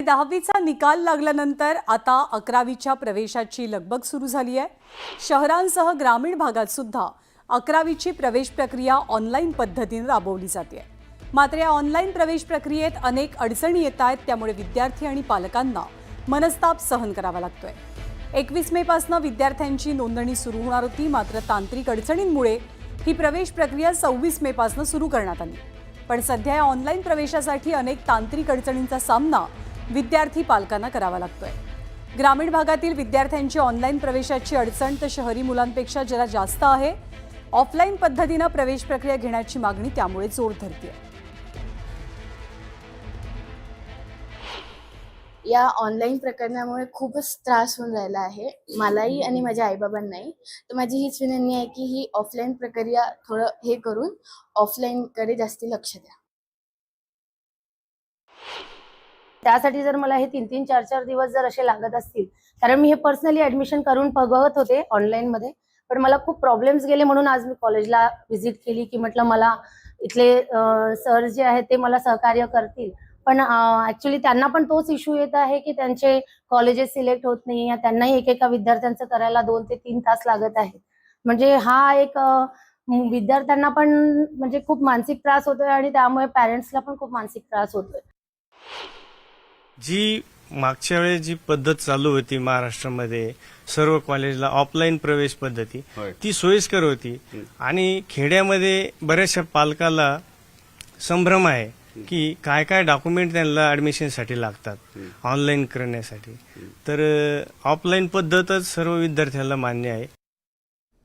10वीचा निकाल लागल्यानंतर आता 11वीच्या प्रवेशाची लगबग सुरू झाली आहे। शहरांसह ग्रामीण भागात सुद्धा 11वीची प्रवेश प्रक्रिया ऑनलाईन पद्धतीने राबवली जाते। मात्र या ऑनलाईन प्रवेश प्रक्रियेत अनेक अडचणी येत आहेत, त्यामुळे विद्यार्थी आणि पालकांना मनस्ताप सहन करावा लागतोय। 21 मे पासून विद्यार्थ्यांची नोंदणी सुरू होणार होती, मात्र तांत्रिक अडचणींमुळे ही प्रवेश प्रक्रिया 26 मे पासून सुरू करण्यात आली। पण सध्या या ऑनलाईन प्रवेशासाठी अनेक तांत्रिक अडचणींचा सामना विद्यार्थी पालकांना करावा लागतोय। ग्रामीण भागातील विद्यार्थ्यांची ऑनलाईन प्रवेशाची अडचण तर शहरी मुलांपेक्षा जरा जास्त आहे। ऑफलाईन पद्धतीने प्रवेश प्रक्रिया घेण्याची मागणी त्यामुळे जोर धरते। या ऑनलाईन प्रकरणामुळे खूपच त्रास होऊन राहिला आहे मलाही आणि माझ्या आईबाबांनाही। तर माझी हीच विनंती आहे की ही ऑफलाईन प्रक्रिया थोडं हे करून ऑफलाईनकडे जास्ती लक्ष द्या। त्यासाठी जर मला हे 3-3, 4-4 दिवस जर असे लागत असतील, कारण मी हे पर्सनली ऍडमिशन करून बघत होते ऑनलाईन मध्ये, पण मला खूप प्रॉब्लेम्स गेले, म्हणून आज मी कॉलेजला व्हिजिट केली की म्हटलं मला इथले सर जे आहेत ते मला सहकार्य करतील। पण ऍक्च्युली त्यांना पण तोच इश्यू येत आहे की त्यांचे कॉलेजेस सिलेक्ट होत नाही, त्यांनाही एकेका विद्यार्थ्यांचं करायला 2 ते 3 तास लागत आहेत। म्हणजे हा एक विद्यार्थ्यांना पण म्हणजे खूप मानसिक त्रास होतोय आणि त्यामुळे पॅरेंट्सला पण खूप मानसिक त्रास होतोय। जी मागच्या वेळेस जी पद्धत चालू होती महाराष्ट्रामध्ये सर्व कॉलेजला ऑफलाईन प्रवेश पद्धती, ती सोयीस्कर होती आणि खेड्यामध्ये बऱ्याचशा पालकाला संभ्रम आहे की काय काय डॉक्युमेंट त्यांना ऍडमिशनसाठी लागतात ऑनलाईन करण्यासाठी। तर ऑफलाईन पद्धतच सर्व विद्यार्थ्यांना मान्य आहे।